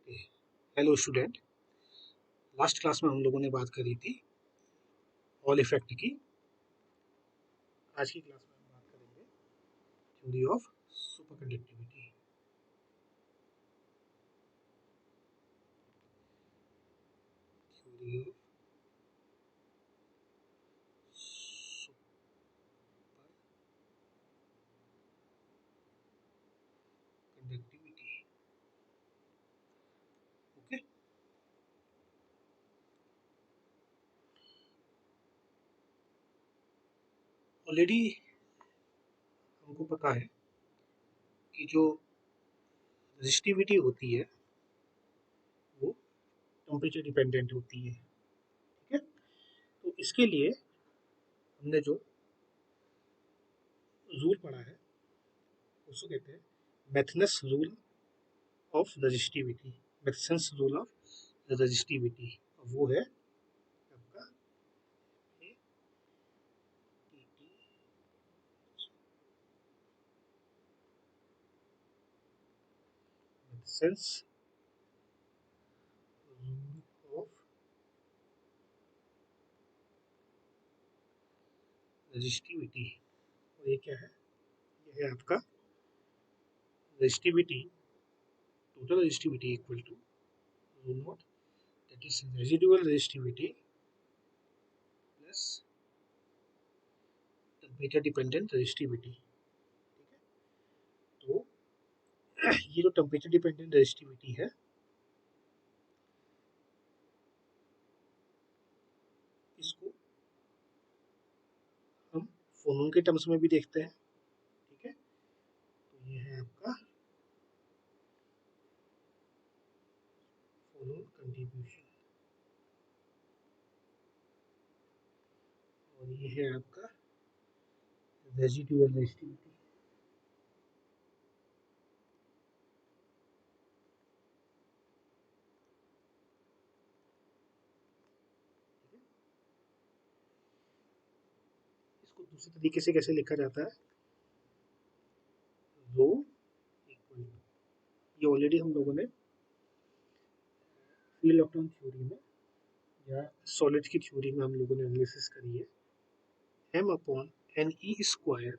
Hello student, last class में हम लोगों ने बात करी थी हॉल इफेक्ट की। आज की क्लास में हम बात करेंगे theory of superconductivity. Theory of superconductivity. Okay, already हमको पता है कि जो रेजिस्टिविटी होती है वो टेम्परेचर डिपेंडेंट होती है। ठीक है, तो इसके लिए हमने जो रूल पढ़ा है उसको कहते हैं Matthiessen's rule of resistivity. Matthiessen's rule of resistivity वो है आपका मैथसन्स रूल ऑफ रेजिस्टिविटी। और ये क्या है? ये है आपका resistivity, total resistivity equal to rho naught, that is residual resistivity plus temperature dependent resistivity। ठीक है, तो ये जो टेम्परेचर डिपेंडेंट रेजिस्टिविटी है इसको हम फोनोन के टर्म्स में भी देखते हैं। ठीक है, तो ये है आपका फोनोन कंट्रीब्यूशन और ये है आपका रेजिडुअल रेजिस्टिविटी। इसको दूसरे तरीके से कैसे लिखा जाता है? रो इक्वल टू, ये ऑलरेडी हम लोगों ने फ्री इलेक्ट्रॉन थ्योरी में या सॉलिड्स की थ्योरी में हम लोगों ने एनालिसिस करी है। m upon N E square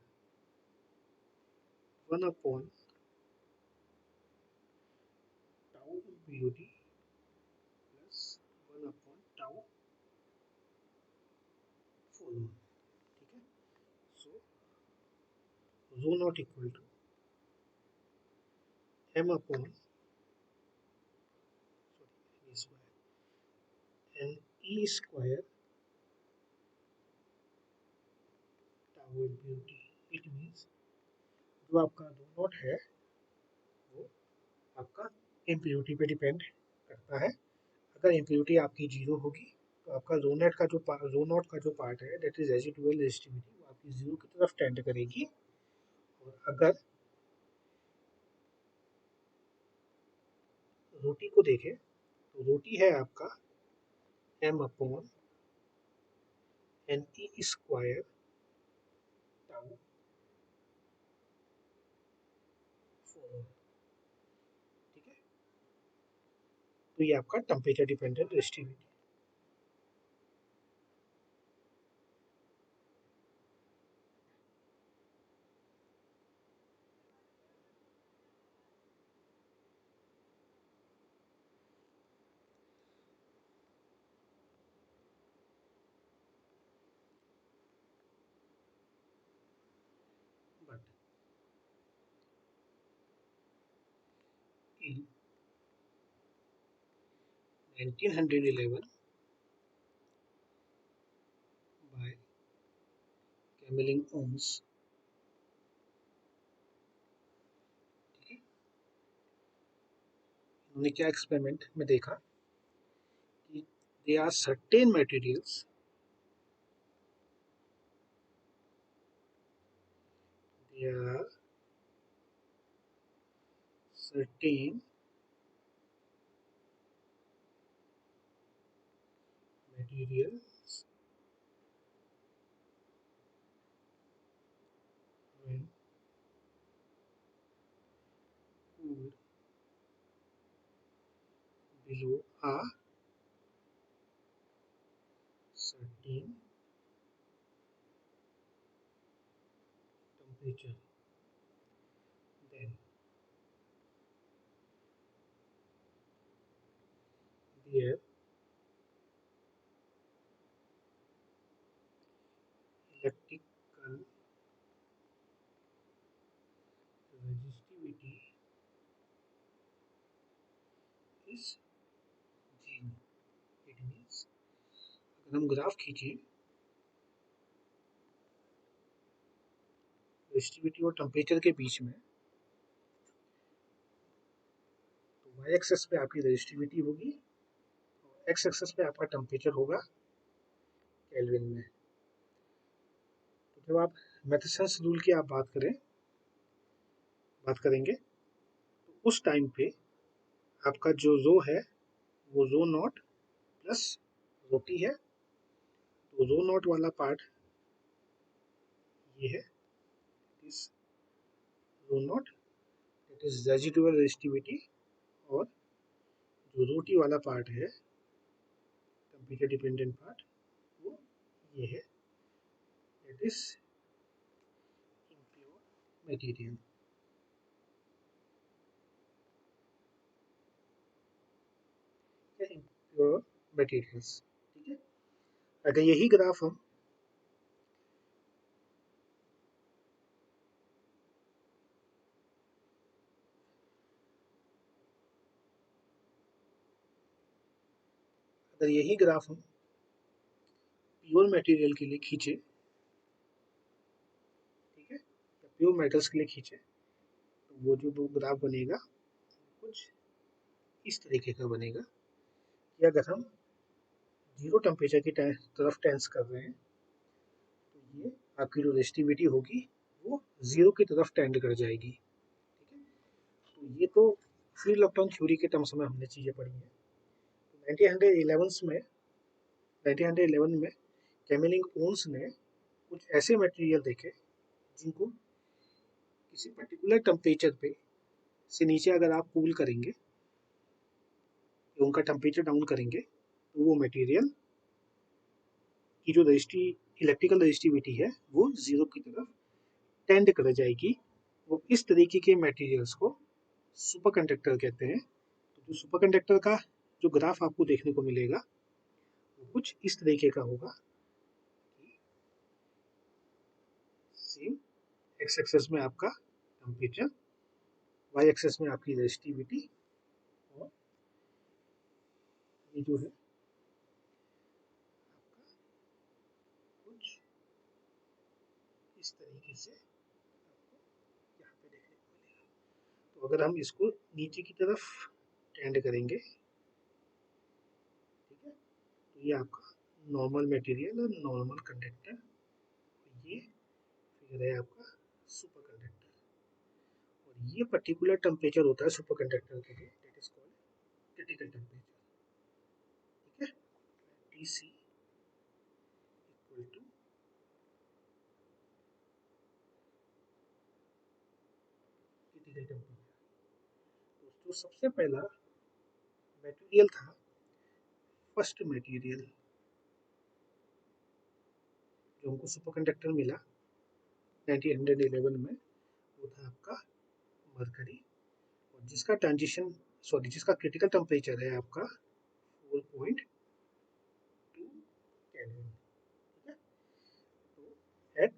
1 upon tau impurity plus 1 upon tau phonon. ठीक है, so rho not equal to m upon N E square tau impurity. It means जो आपका रो नॉट है वो आपका इम्प्योरिटी पे डिपेंड करता है। अगर इम्प्योरिटी आपकी जीरो होगी तो आपका रो नॉट का जो पार्ट है दैट इज रेजिडुअल रेजिस्टिविटी वो आपकी जीरो की तरफ टेंड करेगी। और अगर रोटी को देखें तो रोटी है आपका m upon N E square tau four. ठीक है, तो ये आपका temperature dependent resistivity. But in 1911 by Kamerlingh Onnes, उन्होंने क्या एक्सपेरिमेंट में देखा कि they are certain materials, there are certain materials when cooled below a certain temperature, then their electrical resistivity is zero. It means अगर हम graph खींचे resistivity और temperature के बीच में, तो वाई एक्सेस पे आपकी रेजिस्टिविटी होगी और एक्स एक्सेस पे आपका टेम्परेचर होगा केल्विन में। तो जब आप मैथेसन्स रूल की आप बात करेंगे तो उस टाइम पे आपका जो रो है वो rho not plus rho T है। तो रो नॉट वाला पार्ट ये है, इस rho not it is residual resistivity, और जो रो टी वाला पार्ट है टेम्परेचर डिपेंडेंट पार्ट वो ये है, it is impure material. Impure materials, ठीक है। अगर यही ग्राफ हम प्योर मटेरियल के लिए खींचे, ठीक है, प्योर मेटल्स के लिए खींचे, तो वो जो ग्राफ बनेगा कुछ इस तरीके का बनेगा कि अगर हम जीरो टेम्परेचर की तरफ टेंस कर रहे हैं तो ये आपकी जो रेजिस्टिविटी होगी वो जीरो की तरफ टेंड कर जाएगी, ठीक है। तो ये तो फ्री इलेक्ट्रॉन थ्योरी के टर्म्स में हमने चीज़ें पढ़ी हैं। 1911 में कैमेलिंग ओन्स ने कुछ ऐसे मटेरियल देखे जिनको किसी पर्टिकुलर टेम्परेचर पे से नीचे अगर आप कूल करेंगे, उनका टेम्परेचर डाउन करेंगे, तो वो मटेरियल की जो इलेक्ट्रिकल रेजिस्टिविटी है वो जीरो की तरफ टेंड कर जाएगी। वो इस तरीके के मटेरियल्स को सुपर कंडक्टर कहते हैं। तो जो सुपर कंडक्टर का जो ग्राफ आपको देखने को मिलेगा वो कुछ इस तरीके का होगा। सेम एक्स एक्सेस में आपका टेम्परेचर, वाई एक्सेस में आपकी रेजिस्टिविटी, और ये जो है आपका कुछ इस तरीके से आपको यहाँ पे देखने को मिलेगा। तो अगर हम इसको नीचे की तरफ टेंड करेंगे, ठीक है, तो ये आपका नॉर्मल मटेरियल और नॉर्मल कंडक्टर, ये फिगर है आपका सुपर कंडक्टर, और ये पर्टिकुलर टेम्परेचर होता है सुपर कंडक्टर के लिए, that is called critical temperature, ठीक है। TC equal to critical temperature. तो सबसे पहला मटेरियल था, फर्स्ट मटेरियल जो हमको सुपर कंडक्टर मिला 1911 में, वो था आपका मरकरी, और जिसका क्रिटिकल टेम्परेचर है आपका 4.2 केल्विन, ठीक है। तो eight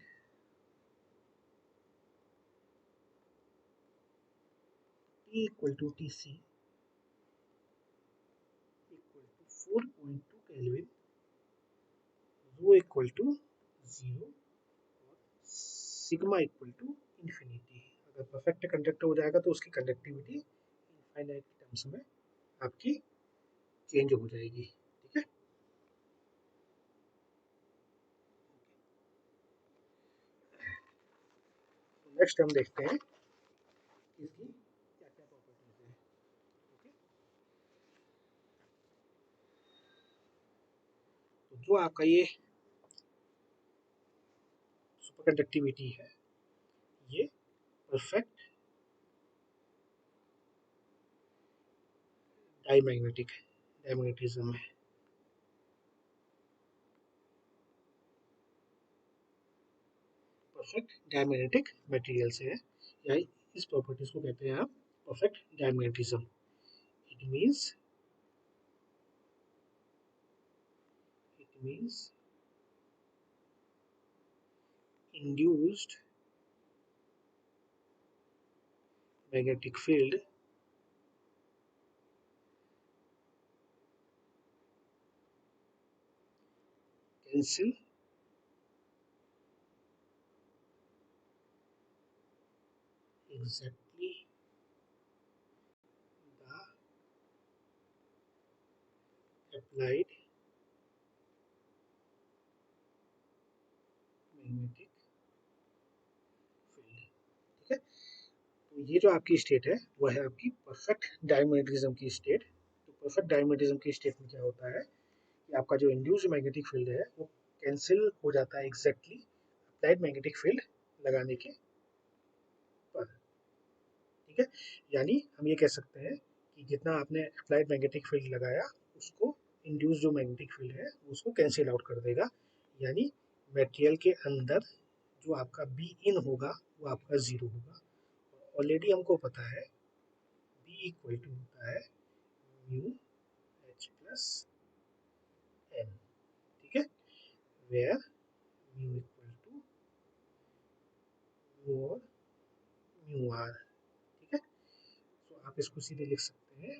T equal to Tc equal to 4.2 Kelvin, rho equal to 0, और सिग्मा इक्वल टू इन्फिनिटी। अगर परफेक्ट कंडक्टर हो जाएगा तो उसकी कंडक्टिविटी इनफाइनाइट टर्म्स में आपकी चेंज हो जाएगी, ठीक है। नेक्स्ट हम देखते हैं इसकी क्या क्या प्रॉपर्टीज है, ओके। तो जो आपका ये सुपर कंडक्टिविटी है, ये परफेक्ट डायमैग्नेटिज्म है। परफेक्ट डायमैग्नेटिक मटेरियल से है, या इस प्रॉपर्टीज को कहते हैं आप perfect diamagnetism. It means induced magnetic field cancel exactly the applied magnetic field। ठीक है, तो ये जो आपकी स्टेट है वो है आपकी परफेक्ट डायमैग्नेटिज्म की स्टेट। तो परफेक्ट डायमैग्नेटिज्म की स्टेट में क्या होता है कि आपका जो इंड्यूस्ड मैग्नेटिक फील्ड है वो कैंसिल हो जाता है एग्जैक्टली अप्लाइड मैग्नेटिक फील्ड लगाने के पर। ठीक है, यानी हम ये कह सकते हैं कि जितना आपने अप्लाइड मैग्नेटिक फील्ड लगाया उसको इंड्यूस जो मैग्नेटिक फील्ड है उसको कैंसिल आउट कर देगा। यानी मटेरियल के अंदर जो आपका बी इन होगा वो आपका जीरो होगा। ऑलरेडी हमको पता है बी इक्वल टू होता है म्यू एच प्लस एन। ठीक है, where mu equal to mu और म्यू आर। ठीक है, तो आप इसको सीधे लिख सकते हैं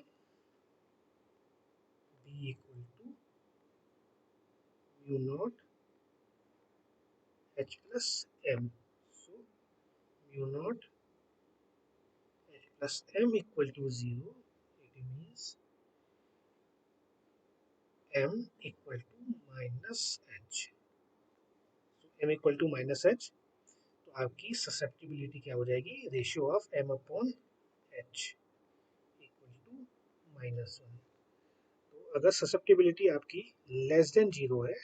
B equal to mu naught h plus m. So mu naught h plus m equal to 0. It means m equal to minus h. So m equal to minus h, तो आपकी ससेप्टिबिलिटी क्या हो जाएगी, ratio of m upon h equal to -1। तो अगर susceptibility आपकी less than 0 है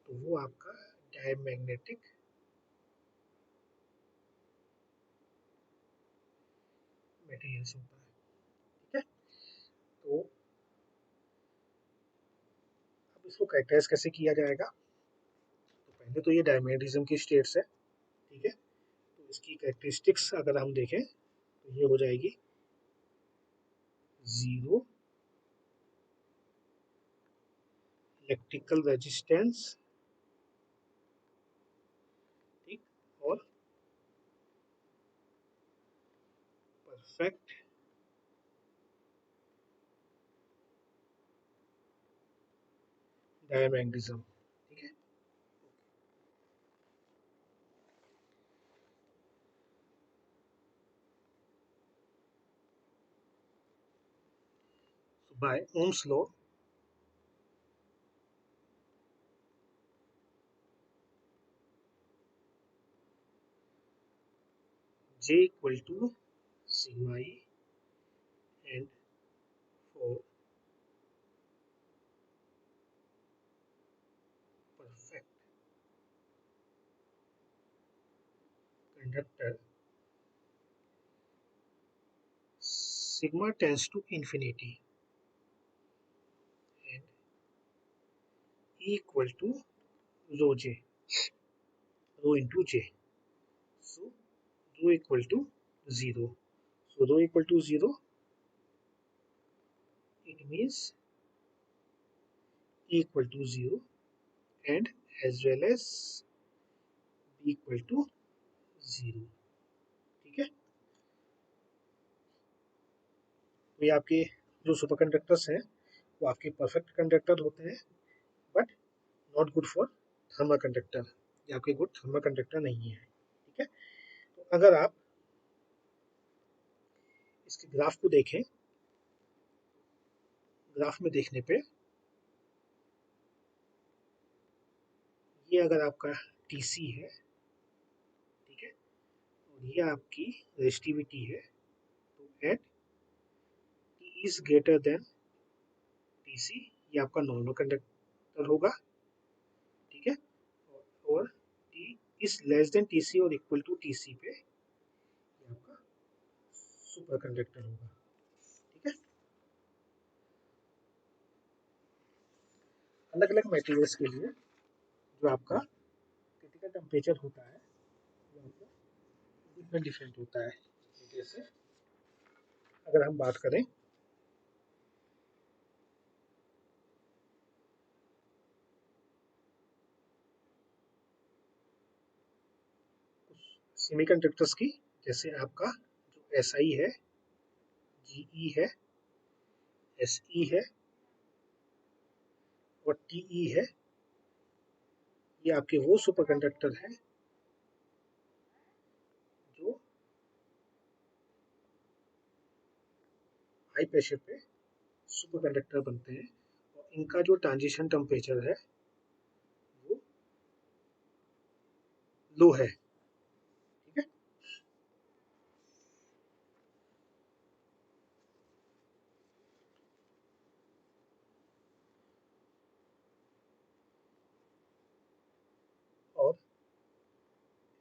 तो वो आपका डायमैग्नेटिक मटेरियल्स होता है। ठीक है, तो अब इसको कैरेक्टराइज कैसे किया जाएगा। तो पहले तो ये डायमैग्नेटिज्म की स्टेट्स है। ठीक है, तो इसकी कैरेक्टरिस्टिक्स अगर हम देखें तो ये हो जाएगी 0 इलेक्ट्रिकल रेजिस्टेंस, ठीक, और परफेक्ट डायमैग्नेटिज्म। ठीक है, so by Ohm's law J equal to sigma E, and for perfect conductor sigma tends to infinity and E equal to rho j, rho into j. So rho equal to 0. So rho equal to 0, it means E equal to 0 and as well as B equal to 0। ठीक है, तो ये आपके जो super conductors हैं वो आपके perfect conductor होते हैं, but not good for thermal conductor. ये आपके गुड थर्मल कंडक्टर नहीं है। ठीक है, तो अगर आप इसके ग्राफ को देखें, ग्राफ में देखने पे ये अगर आपका टीसी है, ठीक है, और ये आपकी रेजिस्टिविटी है, तो at T is greater than TC ये आपका नॉर्मल कंडक्टर होगा। ठीक है, और T is less than TC और इक्वल टू टीसी पे ये आपका सुपर कंडक्टर होगा। ठीक है, अलग अलग मटेरियल्स के लिए जो आपका क्रिटिकल टेम्परेचर होता है वो आपका डिफरेंट डिफरेंट होता है। जैसे अगर हम बात करें सेमीकंडक्टर्स की, जैसे आपका जो SI है, GE है, SE है और TE है, ये आपके वो सुपर कंडक्टर हैं जो हाई प्रेशर पे सुपर कंडक्टर बनते हैं और इनका जो ट्रांजिशन टेम्परेचर है वो लो है। ठीक है। और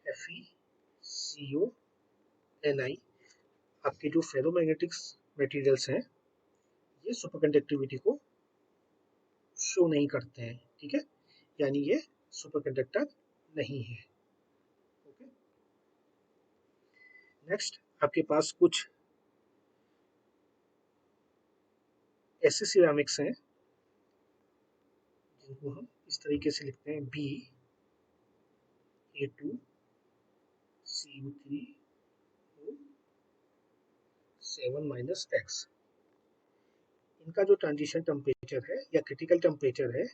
FeCO Ni आपके जो फेरोमैग्नेटिक मटेरियल्स हैं ये सुपर कंडक्टिविटी को शो नहीं करते हैं। ठीक है, यानी ये सुपर कंडक्टर नहीं है। ओके। नेक्स्ट आपके पास कुछ ऐसे सिरामिक्स हैं जिनको हम इस तरीके से लिखते हैं BA2CO3O7-X। इनका जो ट्रांजिशन टेम्परेचर है या क्रिटिकल टेम्परेचर है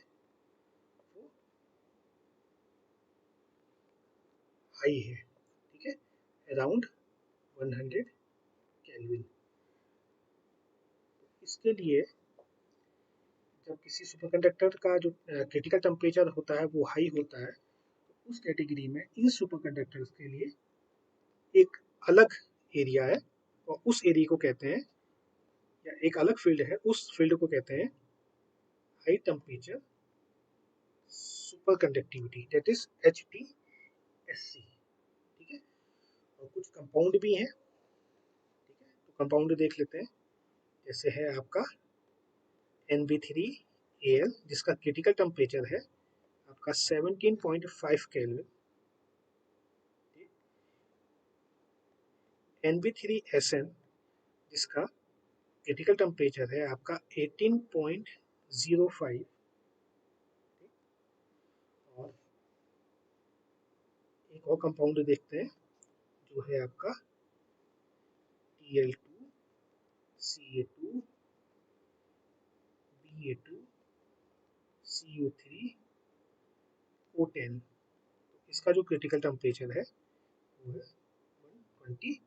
वो हाई है। ठीक है, अराउंड 100 केल्विन। इसके लिए जब किसी सुपरकंडक्टर का जो क्रिटिकल टेम्परेचर होता है वो हाई होता है, तो उस कैटेगरी में इन सुपरकंडक्टर्स के लिए एक अलग एरिया है और उस एरिया को कहते हैं, या एक अलग फील्ड है, उस फील्ड को कहते हैं high temperature super conductivity, that is HTSC। ठीक है, और कुछ कंपाउंड भी हैं। ठीक है, तो कंपाउंड देख लेते हैं। जैसे है आपका NB3Al जिसका क्रिटिकल टेम्परेचर है आपका 17.5 केल्विन। NB3SN जिसका क्रिटिकल टेम्परेचर है आपका 18.05। और एक और कंपाउंड देखते हैं जो है आपका Tl2, Ca2, Ba2, CO3, O10। इसका जो क्रिटिकल टेम्परेचर है वो है 120